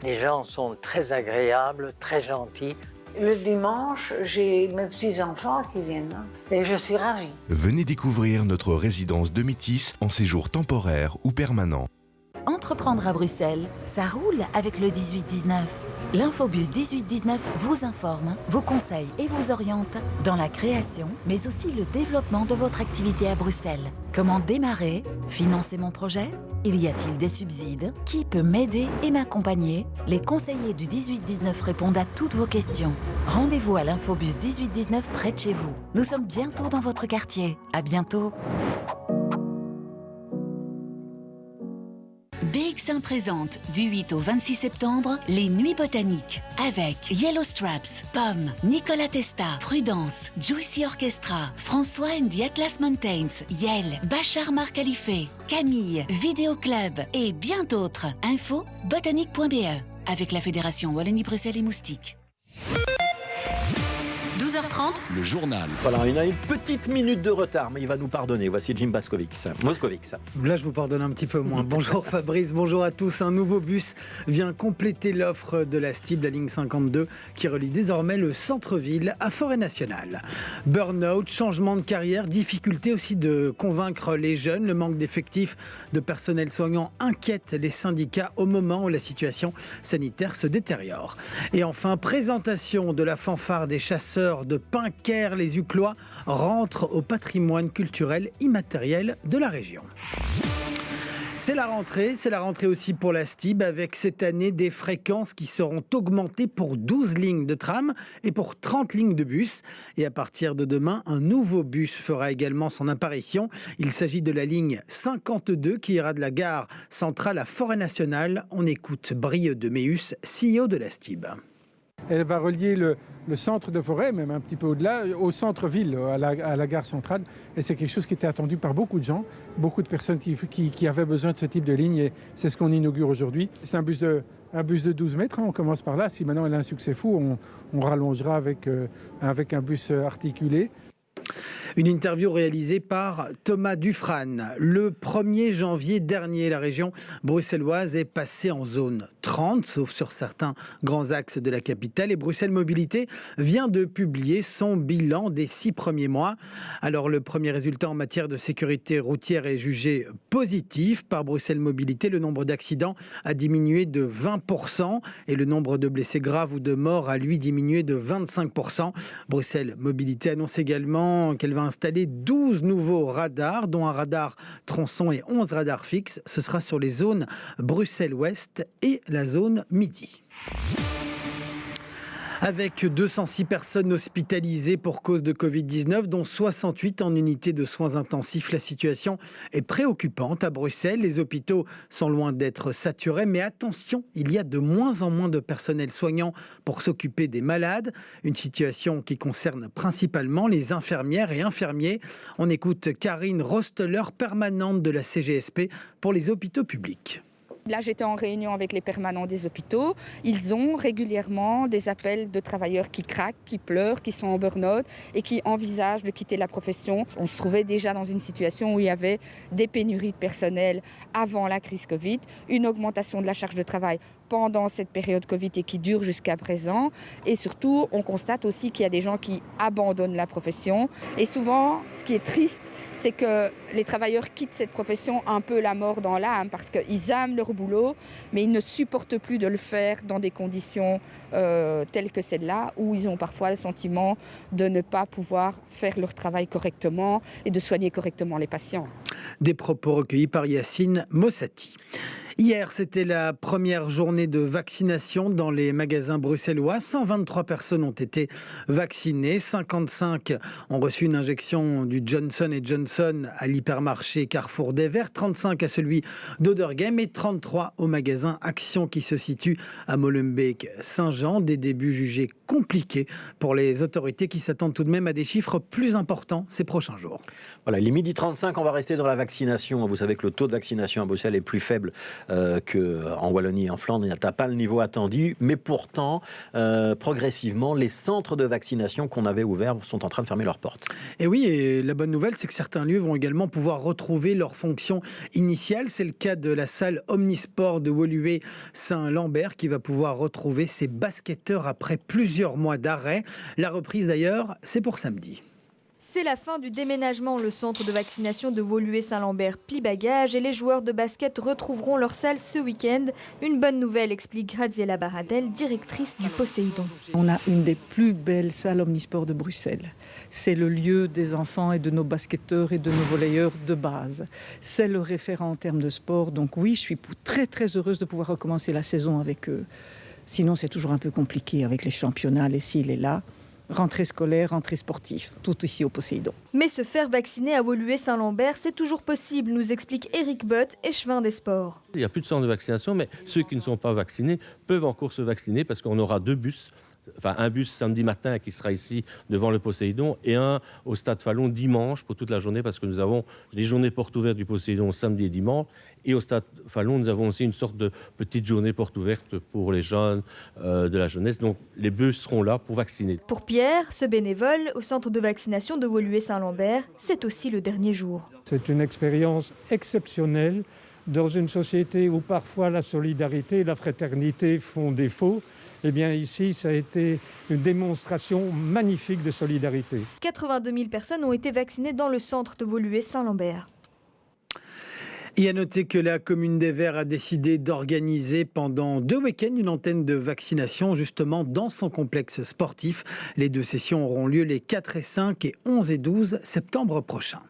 Speaker 11: Les gens sont très agréables, très gentils.
Speaker 10: Le dimanche, j'ai mes petits-enfants qui viennent et je suis ravie.
Speaker 8: Venez découvrir notre résidence Domitis en séjour temporaire ou permanent.
Speaker 12: Entreprendre à Bruxelles, ça roule avec le 18-19. L'infobus 18-19 vous informe, vous conseille et vous oriente dans la création, mais aussi le développement de votre activité à Bruxelles. Comment démarrer? Financer mon projet? Y a-t-il des subsides? Qui peut m'aider et m'accompagner? Les conseillers du 18-19 répondent à toutes vos questions. Rendez-vous à l'infobus 18-19 près de chez vous. Nous sommes bientôt dans votre quartier. À bientôt.
Speaker 13: BX1 présente du 8 au 26 septembre les Nuits botaniques avec Yellow Straps, Pomme, Nicolas Testa, Prudence, Juicy Orchestra, François and the Atlas Mountains, Yel, Bachar Mar Khalife, Camille, Vidéo Club et bien d'autres. Info botanique.be avec la Fédération Wallonie-Bruxelles et Moustique.
Speaker 1: 12h30, le journal.
Speaker 2: Voilà, il a une petite minute de retard, mais il va nous pardonner. Voici Jim Moscovix.
Speaker 3: Là, je vous pardonne un petit peu moins. Bonjour Fabrice, bonjour à tous. Un nouveau bus vient compléter l'offre de la STIB, la ligne 52, qui relie désormais le centre-ville à Forêt Nationale. Burn-out, changement de carrière, difficulté aussi de convaincre les jeunes. Le manque d'effectifs de personnel soignant inquiète les syndicats au moment où la situation sanitaire se détériore. Et enfin, présentation de la fanfare des chasseurs de Pincaire. Les Uclois rentrent au patrimoine culturel immatériel de la région. C'est la rentrée aussi pour la STIB avec cette année des fréquences qui seront augmentées pour 12 lignes de tram et pour 30 lignes de bus. Et à partir de demain, un nouveau bus fera également son apparition. Il s'agit de la ligne 52 qui ira de la gare centrale à Forêt Nationale. On écoute Brieux de Méus, CEO de la STIB.
Speaker 14: Elle va relier le centre de Forêt, même un petit peu au-delà, au centre-ville, à la gare centrale. Et c'est quelque chose qui était attendu par beaucoup de gens, beaucoup de personnes qui avaient besoin de ce type de ligne. Et c'est ce qu'on inaugure aujourd'hui. C'est un bus de 12 mètres, hein, on commence par là. Si maintenant elle a un succès fou, on rallongera avec un bus articulé.
Speaker 3: Une interview réalisée par Thomas Dufrane. Le 1er janvier dernier, la région bruxelloise est passée en zone 30, sauf sur certains grands axes de la capitale. Et Bruxelles Mobilité vient de publier son bilan des 6 premiers mois. Alors, le premier résultat en matière de sécurité routière est jugé positif par Bruxelles Mobilité. Le nombre d'accidents a diminué de 20% et le nombre de blessés graves ou de morts a, lui, diminué de 25%. Bruxelles Mobilité annonce également qu'elle va installer 12 nouveaux radars, dont un radar tronçon et 11 radars fixes. Ce sera sur les zones Bruxelles-Ouest et la zone Midi. Avec 206 personnes hospitalisées pour cause de Covid-19, dont 68 en unité de soins intensifs, la situation est préoccupante à Bruxelles. Les hôpitaux sont loin d'être saturés, mais attention, il y a de moins en moins de personnel soignant pour s'occuper des malades. Une situation qui concerne principalement les infirmières et infirmiers. On écoute Karine Rosteler, permanente de la CGSP pour les hôpitaux publics.
Speaker 15: Là, j'étais en réunion avec les permanents des hôpitaux. Ils ont régulièrement des appels de travailleurs qui craquent, qui pleurent, qui sont en burn-out et qui envisagent de quitter la profession. On se trouvait déjà dans une situation où il y avait des pénuries de personnel avant la crise Covid, une augmentation de la charge de travail pendant cette période Covid et qui dure jusqu'à présent. Et surtout, on constate aussi qu'il y a des gens qui abandonnent la profession. Et souvent, ce qui est triste, c'est que les travailleurs quittent cette profession un peu la mort dans l'âme parce qu'ils aiment leur boulot, mais ils ne supportent plus de le faire dans des conditions telles que celle-là, où ils ont parfois le sentiment de ne pas pouvoir faire leur travail correctement et de soigner correctement les patients.
Speaker 3: Des propos recueillis par Yacine Mossati. Hier, c'était la première journée de vaccination dans les magasins bruxellois. 123 personnes ont été vaccinées. 55 ont reçu une injection du Johnson & Johnson à l'hypermarché Carrefour des Verts, 35 à celui d'Oderghem et 33 au magasin Action qui se situe à Molenbeek-Saint-Jean. Des débuts jugés compliqués pour les autorités qui s'attendent tout de même à des chiffres plus importants ces prochains jours.
Speaker 2: Voilà, il est 12h35, on va rester dans la vaccination. Vous savez que le taux de vaccination à Bruxelles est plus faible qu'en Wallonie et en Flandre. Il n'atteint pas le niveau attendu, mais pourtant, progressivement, les centres de vaccination qu'on avait ouverts sont en train de fermer leurs portes.
Speaker 3: Et oui, et la bonne nouvelle, c'est que certains lieux vont également pouvoir retrouver leur fonction initiale. C'est le cas de la salle Omnisport de Woluwe-Saint-Lambert qui va pouvoir retrouver ses basketteurs après plusieurs mois d'arrêt. La reprise d'ailleurs, c'est pour samedi.
Speaker 16: C'est la fin du déménagement. Le centre de vaccination de Woluwe-Saint-Lambert plie bagage et les joueurs de basket retrouveront leur salle ce week-end. Une bonne nouvelle, explique Graziella Baradel, directrice du Poséidon.
Speaker 17: On a une des plus belles salles omnisport de Bruxelles. C'est le lieu des enfants et de nos basketteurs et de nos volleyeurs de base. C'est le référent en termes de sport. Donc oui, je suis très très heureuse de pouvoir recommencer la saison avec eux. Sinon, c'est toujours un peu compliqué avec les championnats, les ci, les là. Rentrée scolaire, rentrée sportive, tout ici au Poséidon.
Speaker 16: Mais se faire vacciner à Woluwe-Saint-Lambert, c'est toujours possible, nous explique Eric Bott, échevin des sports.
Speaker 18: Il n'y a plus de centre de vaccination, mais ceux qui ne sont pas vaccinés peuvent encore se vacciner parce qu'on aura 2 bus. Enfin, un bus samedi matin qui sera ici devant le Poséidon et un au Stade Fallon dimanche pour toute la journée parce que nous avons les journées portes ouvertes du Poséidon samedi et dimanche. Et au Stade Fallon, nous avons aussi une sorte de petite journée porte ouverte pour les jeunes de la jeunesse. Donc les bus seront là pour vacciner.
Speaker 16: Pour Pierre, ce bénévole au centre de vaccination de Woluwe-Saint-Lambert, c'est aussi le dernier jour.
Speaker 14: C'est une expérience exceptionnelle dans une société où parfois la solidarité et la fraternité font défaut. Eh bien ici, ça a été une démonstration magnifique de solidarité.
Speaker 16: 82 000 personnes ont été vaccinées dans le centre de Woluwe-Saint-Lambert.
Speaker 3: Et à noter que la commune des Verts a décidé d'organiser pendant 2 week-ends une antenne de vaccination justement dans son complexe sportif. Les 2 sessions auront lieu les 4 et 5 et 11 et 12 septembre prochains.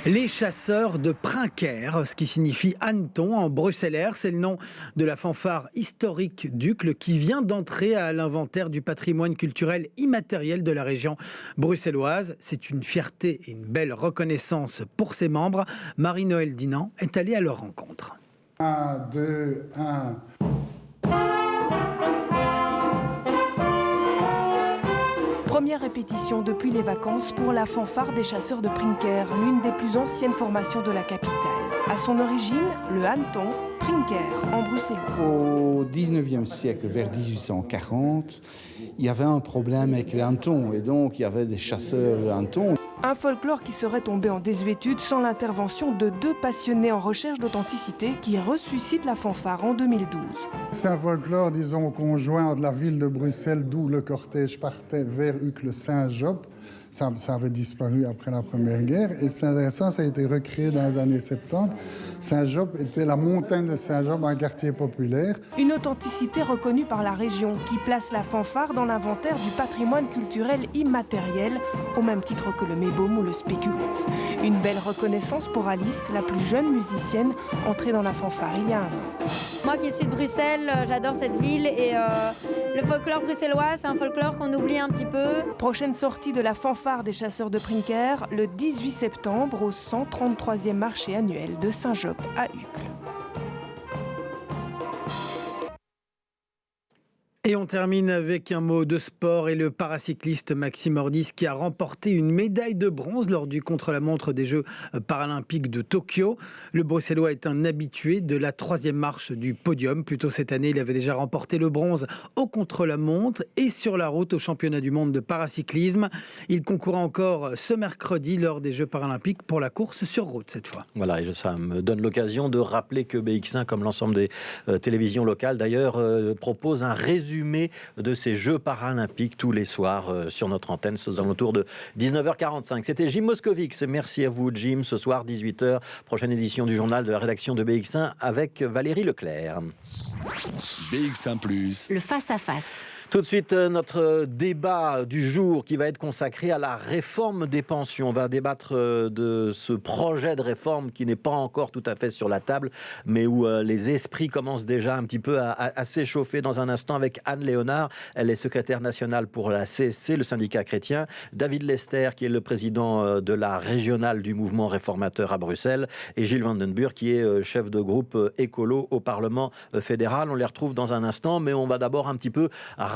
Speaker 3: Les chasseurs de Princaire, ce qui signifie hanneton en bruxellaire, c'est le nom de la fanfare historique d'Uccle qui vient d'entrer à l'inventaire du patrimoine culturel immatériel de la région bruxelloise. C'est une fierté et une belle reconnaissance pour ses membres. Marie-Noël Dinan est allée à leur rencontre.
Speaker 19: 1, 2, 1...
Speaker 20: Première répétition depuis les vacances pour la fanfare des chasseurs de Princaire, l'une des plus anciennes formations de la capitale. À son origine, le hanneton, Princaire, en bruxellois.
Speaker 21: Au 19e siècle, vers 1840, il y avait un problème avec les hannetons et donc il y avait des chasseurs de hannetons.
Speaker 20: Un folklore qui serait tombé en désuétude sans l'intervention de 2 passionnés en recherche d'authenticité qui ressuscitent la fanfare en 2012.
Speaker 19: C'est un folklore, disons, conjoint de la ville de Bruxelles, d'où le cortège partait vers Uccle-Saint-Job. Ça avait disparu après la Première Guerre. Et c'est intéressant, ça a été recréé dans les années 70. Saint-Job était la montagne de Saint-Job, un quartier populaire.
Speaker 20: Une authenticité reconnue par la région qui place la fanfare dans l'inventaire du patrimoine culturel immatériel, au même titre que le mébom ou le spéculance. Une belle reconnaissance pour Alice, la plus jeune musicienne entrée dans la fanfare il y a un an.
Speaker 5: Moi qui suis de Bruxelles, j'adore cette ville et le folklore bruxellois, c'est un folklore qu'on oublie un petit peu.
Speaker 20: Prochaine sortie de la fanfare des chasseurs de Prinker, le 18 septembre au 133e marché annuel de Saint-Job à Uccle.
Speaker 3: Et on termine avec un mot de sport et le paracycliste Maxime Ordis qui a remporté une médaille de bronze lors du contre-la-montre des Jeux paralympiques de Tokyo. Le Bruxellois est un habitué de la 3e marche du podium. Plus tôt cette année, il avait déjà remporté le bronze au contre-la-montre et sur la route au championnat du monde de paracyclisme. Il concourra encore ce mercredi lors des Jeux paralympiques pour la course sur route cette fois.
Speaker 2: Voilà, et ça me donne l'occasion de rappeler que BX1, comme l'ensemble des télévisions locales d'ailleurs, propose un résumé de ces Jeux paralympiques tous les soirs sur notre antenne, aux alentours de 19h45. C'était Jim Moscovics. Merci à vous, Jim. Ce soir, 18h, prochaine édition du journal de la rédaction de BX1 avec Valérie Leclerc.
Speaker 1: BX1+.
Speaker 13: Le face-à-face.
Speaker 2: Tout de suite, notre débat du jour qui va être consacré à la réforme des pensions. On va débattre de ce projet de réforme qui n'est pas encore tout à fait sur la table, mais où les esprits commencent déjà un petit peu à s'échauffer. Dans un instant avec Anne Léonard, elle est secrétaire nationale pour la CSC, le syndicat chrétien. David Lester, qui est le président de la régionale du mouvement réformateur à Bruxelles. Et Gilles Vandenburg, qui est chef de groupe écolo au Parlement fédéral. On les retrouve dans un instant, mais on va d'abord un petit peu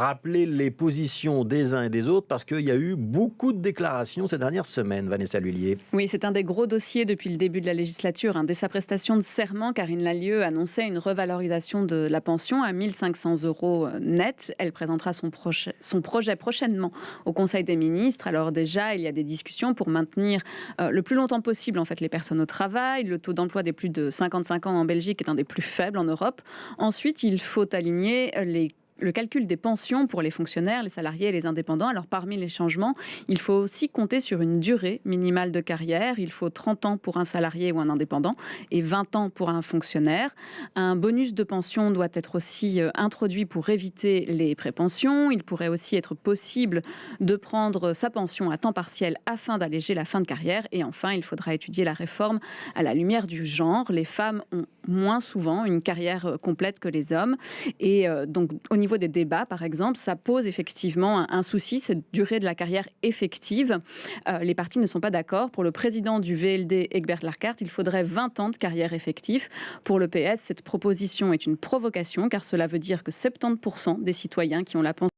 Speaker 2: rappeler les positions des uns et des autres parce qu'il y a eu beaucoup de déclarations ces dernières semaines, Vanessa Lullier.
Speaker 4: Oui, c'est un des gros dossiers depuis le début de la législature. Dès sa prestation de serment, Karine Lallieu annonçait une revalorisation de la pension à 1 500 € net. Elle présentera son projet prochainement au Conseil des ministres. Alors déjà, il y a des discussions pour maintenir le plus longtemps possible en fait, les personnes au travail. Le taux d'emploi des plus de 55 ans en Belgique est un des plus faibles en Europe. Ensuite, il faut aligner le calcul des pensions pour les fonctionnaires, les salariés et les indépendants. Alors parmi les changements, il faut aussi compter sur une durée minimale de carrière. Il faut 30 ans pour un salarié ou un indépendant et 20 ans pour un fonctionnaire. Un bonus de pension doit être aussi introduit pour éviter les prépensions. Il pourrait aussi être possible de prendre sa pension à temps partiel afin d'alléger la fin de carrière. Et enfin, il faudra étudier la réforme à la lumière du genre. Les femmes ont moins souvent une carrière complète que les hommes. Et donc, au niveau des débats, par exemple, ça pose effectivement un souci, cette durée de la carrière effective. Les partis ne sont pas d'accord. Pour le président du VLD, Egbert Larkart, il faudrait 20 ans de carrière effective. Pour le PS, cette proposition est une provocation, car cela veut dire que 70% des citoyens qui ont la pension